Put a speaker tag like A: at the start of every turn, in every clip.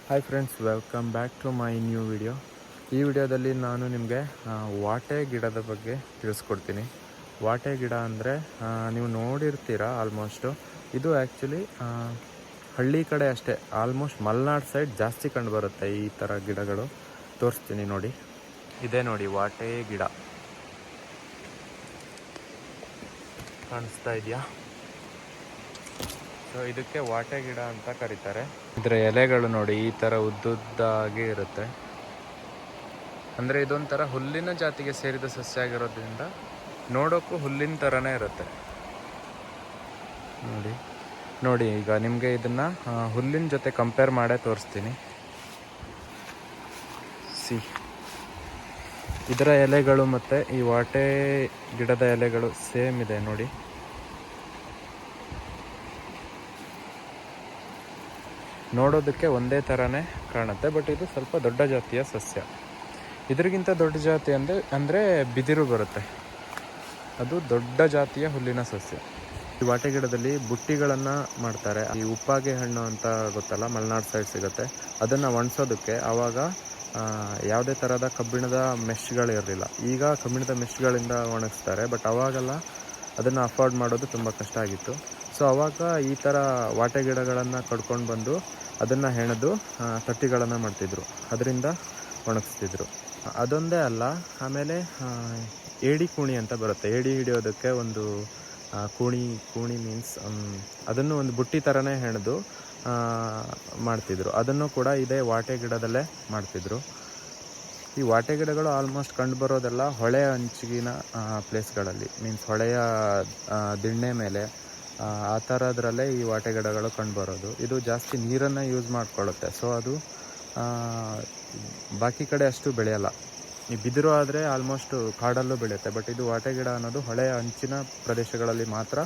A: Hi friends, welcome back to my new video. ಈ ವಿಡಿಯೋದಲ್ಲಿ ನಾನು ನಿಮಗೆ ವಾಟೆ ಗಿಡದ ಬಗ್ಗೆ ತಿಳಿಸ್ಕೊಡ್ತೀನಿ. ವಾಟೆ ಗಿಡ ಅಂದರೆ ನೀವು ನೋಡಿರ್ತೀರ ಆಲ್ಮೋಸ್ಟು. ಇದು ಆ್ಯಕ್ಚುಲಿ ಹಳ್ಳಿ ಕಡೆ ಅಷ್ಟೇ, ಆಲ್ಮೋಸ್ಟ್ ಮಲೆನಾಡು ಸೈಡ್ ಜಾಸ್ತಿ ಕಂಡುಬರುತ್ತೆ ಈ ಥರ ಗಿಡಗಳು. ತೋರಿಸ್ತೀನಿ ನೋಡಿ. ಇದೇ ನೋಡಿ ವಾಟೆ ಗಿಡ, ಕಾಣಿಸ್ತಾ ಇದೆಯಾ? ಸೊ ಇದಕ್ಕೆ ವಾಟೆ ಗಿಡ ಅಂತ ಕರೀತಾರೆ. ಇದರ ಎಲೆಗಳು ನೋಡಿ ಈ ಥರ ಉದ್ದುದ್ದಾಗಿ ಇರುತ್ತೆ. ಅಂದರೆ ಇದೊಂಥರ ಹುಲ್ಲಿನ ಜಾತಿಗೆ ಸೇರಿದ ಸಸ್ಯ ಆಗಿರೋದ್ರಿಂದ ನೋಡೋಕ್ಕೂ ಹುಲ್ಲಿನ ಥರನೇ ಇರುತ್ತೆ. ನೋಡಿ ಈಗ ನಿಮಗೆ ಇದನ್ನು ಹುಲ್ಲಿನ ಜೊತೆ ಕಂಪೇರ್ ಮಾಡೇ ತೋರಿಸ್ತೀನಿ. ಇದರ ಎಲೆಗಳು ಮತ್ತು ಈ ವಾಟೆ ಗಿಡದ ಎಲೆಗಳು ಸೇಮ್ ಇದೆ ನೋಡಿ. ನೋಡೋದಕ್ಕೆ ಒಂದೇ ಥರನೇ ಕಾಣುತ್ತೆ, ಬಟ್ ಇದು ಸ್ವಲ್ಪ ದೊಡ್ಡ ಜಾತಿಯ ಸಸ್ಯ. ಇದರಿಗಿಂತ ದೊಡ್ಡ ಜಾತಿ ಅಂದರೆ ಬಿದಿರು ಬರುತ್ತೆ. ಅದು ದೊಡ್ಡ ಜಾತಿಯ ಹುಲ್ಲಿನ ಸಸ್ಯ. ಈ ವಾಟೆ ಗಿಡದಲ್ಲಿ ಬುಟ್ಟಿಗಳನ್ನು ಮಾಡ್ತಾರೆ. ಈ ಉಪ್ಪಾಗೆ ಹಣ್ಣು ಅಂತ ಗೊತ್ತಲ್ಲ, ಮಲೆನಾಡು ಸೈಡ್ ಸಿಗುತ್ತೆ. ಅದನ್ನು ಒಣಸೋದಕ್ಕೆ ಆವಾಗ ಯಾವುದೇ ಥರದ ಕಬ್ಬಿಣದ ಮೆಶ್ಗಳಿರಲಿಲ್ಲ. ಈಗ ಕಬ್ಬಿಣದ ಮೆಶ್ಗಳಿಂದ ಒಣಗಿಸ್ತಾರೆ, ಬಟ್ ಅವಾಗೆಲ್ಲ ಅದನ್ನು ಅಫೋರ್ಡ್ ಮಾಡೋದು ತುಂಬ ಕಷ್ಟ ಆಗಿತ್ತು. ಸೊ ಆವಾಗ ಈ ಥರ ವಾಟೆ ಗಿಡಗಳನ್ನು ಕಡ್ಕೊಂಡು ಬಂದು ಅದನ್ನು ಹೆಣೆದು ತಟ್ಟಿಗಳನ್ನು ಮಾಡ್ತಿದ್ರು, ಅದರಿಂದ ಒಣಗಿಸ್ತಿದ್ರು. ಅದೊಂದೇ ಅಲ್ಲ, ಆಮೇಲೆ ಏಡಿ ಕೂಣಿ ಅಂತ ಬರುತ್ತೆ. ಏಡಿ ಹಿಡಿಯೋದಕ್ಕೆ ಒಂದು ಕೂಣಿ ಮೀನ್ಸ್ ಅದನ್ನು ಒಂದು ಬುಟ್ಟಿ ಥರನೇ ಹೆಣೆದು ಮಾಡ್ತಿದ್ರು. ಅದನ್ನು ಕೂಡ ಇದೇ ವಾಟೆ ಗಿಡದಲ್ಲೇ ಮಾಡ್ತಿದ್ರು. ಈ ವಾಟೆ ಗಿಡಗಳು ಆಲ್ಮೋಸ್ಟ್ ಕಂಡುಬರೋದೆಲ್ಲ ಹೊಳೆಯ ಅಂಚಿನ ಪ್ಲೇಸ್ಗಳಲ್ಲಿ, ಮೀನ್ಸ್ ಹೊಳೆಯ ದಿಣ್ಣೆ ಮೇಲೆ ಆ ಥರದ್ರಲ್ಲೇ ಈ ವಾಟೆ ಗಿಡಗಳು ಕಂಡುಬರೋದು. ಇದು ಜಾಸ್ತಿ ನೀರನ್ನು ಯೂಸ್ ಮಾಡ್ಕೊಳ್ಳುತ್ತೆ. ಸೊ ಅದು ಬಾಕಿ ಕಡೆ ಅಷ್ಟು ಬೆಳೆಯಲ್ಲ. ಈ ಬಿದಿರು ಆದರೆ ಆಲ್ಮೋಸ್ಟ್ ಕಾಡಲ್ಲೂ ಬೆಳೆಯುತ್ತೆ, ಬಟ್ ಇದು ವಾಟೆ ಗಿಡ ಅನ್ನೋದು ಹೊಳೆಯ ಅಂಚಿನ ಪ್ರದೇಶಗಳಲ್ಲಿ ಮಾತ್ರ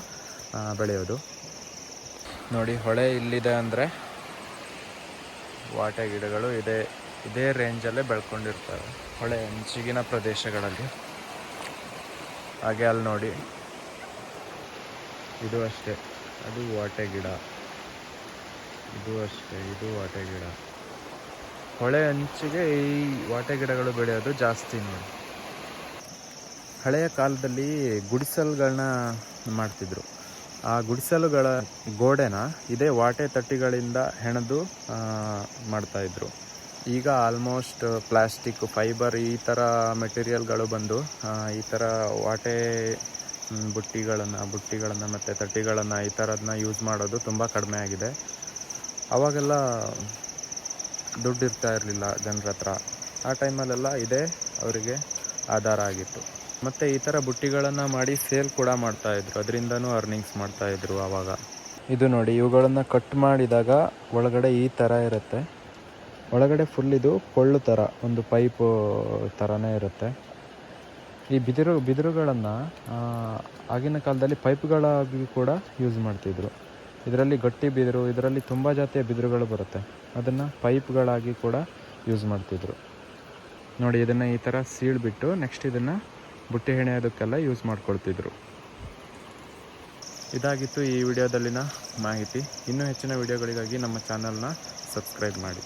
A: ಬೆಳೆಯೋದು. ನೋಡಿ, ಹೊಳೆ ಇಲ್ಲಿದೆ ಅಂದರೆ ವಾಟೆ ಗಿಡಗಳು ಇದೇ ರೇಂಜಲ್ಲೇ ಬೆಳ್ಕೊಂಡಿರ್ತವೆ, ಹೊಳೆ ಅಂಚಿಗಿನ ಪ್ರದೇಶಗಳಲ್ಲಿ. ಹಾಗೆ ಅಲ್ಲಿ ನೋಡಿ, ಇದು ಅಷ್ಟೇ, ಅದು ವಾಟೆ ಗಿಡ. ಇದು ಅಷ್ಟೇ, ಇದು ವಾಟೆ ಗಿಡ. ಹೊಳೆ ಅಂಚಿಗೆ ಈ ವಾಟೆ ಗಿಡಗಳು ಬೆಳೆಯೋದು ಜಾಸ್ತಿ ನೋಡಿ. ಹಳೆಯ ಕಾಲದಲ್ಲಿ ಗುಡಿಸಲುಗಳನ್ನ ಮಾಡ್ತಿದ್ರು. ಆ ಗುಡಿಸಲುಗಳ ಗೋಡೆನ ಇದೇ ವಾಟೆ ತಟ್ಟಿಗಳಿಂದ ಹೆಣೆದು ಮಾಡ್ತಾಯಿದ್ರು. ಈಗ ಆಲ್ಮೋಸ್ಟ್ ಪ್ಲಾಸ್ಟಿಕ್, ಫೈಬರ್ ಈ ಥರ ಮೆಟೀರಿಯಲ್ಗಳು ಬಂದು ಈ ಥರ ವಾಟೆ ಬುಟ್ಟಿಗಳನ್ನು ಮತ್ತು ತಟ್ಟಿಗಳನ್ನು ಈ ಥರದನ್ನ ಯೂಸ್ ಮಾಡೋದು ತುಂಬ ಕಡಿಮೆ ಆಗಿದೆ. ಆವಾಗೆಲ್ಲ ದುಡ್ಡು ಇರ್ತಾ ಇರಲಿಲ್ಲ ಜನರ ಹತ್ರ. ಆ ಟೈಮಲ್ಲೆಲ್ಲ ಇದೇ ಅವರಿಗೆ ಆಧಾರ ಆಗಿತ್ತು. ಮತ್ತು ಈ ಥರ ಬುಟ್ಟಿಗಳನ್ನು ಮಾಡಿ ಸೇಲ್ ಕೂಡ ಮಾಡ್ತಾಯಿದ್ರು, ಅದರಿಂದನೂ ಅರ್ನಿಂಗ್ಸ್ ಮಾಡ್ತಾಯಿದ್ರು ಆವಾಗ. ಇದು ನೋಡಿ, ಇವುಗಳನ್ನು ಕಟ್ ಮಾಡಿದಾಗ ಒಳಗಡೆ ಈ ಥರ ಇರುತ್ತೆ. ಒಳಗಡೆ ಫುಲ್ ಇದು ಕೊಳ್ಳು ಥರ ಒಂದು ಪೈಪು ಥರನೇ ಇರುತ್ತೆ. ಈ ಬಿದಿರುಗಳನ್ನು ಆಗಿನ ಕಾಲದಲ್ಲಿ ಪೈಪ್ಗಳಾಗಿ ಕೂಡ ಯೂಸ್ ಮಾಡ್ತಿದ್ರು. ಇದರಲ್ಲಿ ಗಟ್ಟಿ ಬಿದಿರು, ಇದರಲ್ಲಿ ತುಂಬ ಜಾತಿಯ ಬಿದಿರುಗಳು ಬರುತ್ತೆ. ಅದನ್ನು ಪೈಪ್ಗಳಾಗಿ ಕೂಡ ಯೂಸ್ ಮಾಡ್ತಿದ್ರು ನೋಡಿ. ಇದನ್ನು ಈ ಥರ ಸೀಳ್ಬಿಟ್ಟು ನೆಕ್ಸ್ಟ್ ಇದನ್ನು ಬುಟ್ಟಿ ಹೆಣೆಯೋದಕ್ಕೆಲ್ಲ ಯೂಸ್ ಮಾಡ್ಕೊಳ್ತಿದ್ರು. ಇದಾಗಿತ್ತು ಈ ವಿಡಿಯೋದಲ್ಲಿನ ಮಾಹಿತಿ. ಇನ್ನೂ ಹೆಚ್ಚಿನ ವಿಡಿಯೋಗಳಿಗಾಗಿ ನಮ್ಮ ಚಾನಲ್ನ ಸಬ್ಸ್ಕ್ರೈಬ್ ಮಾಡಿ.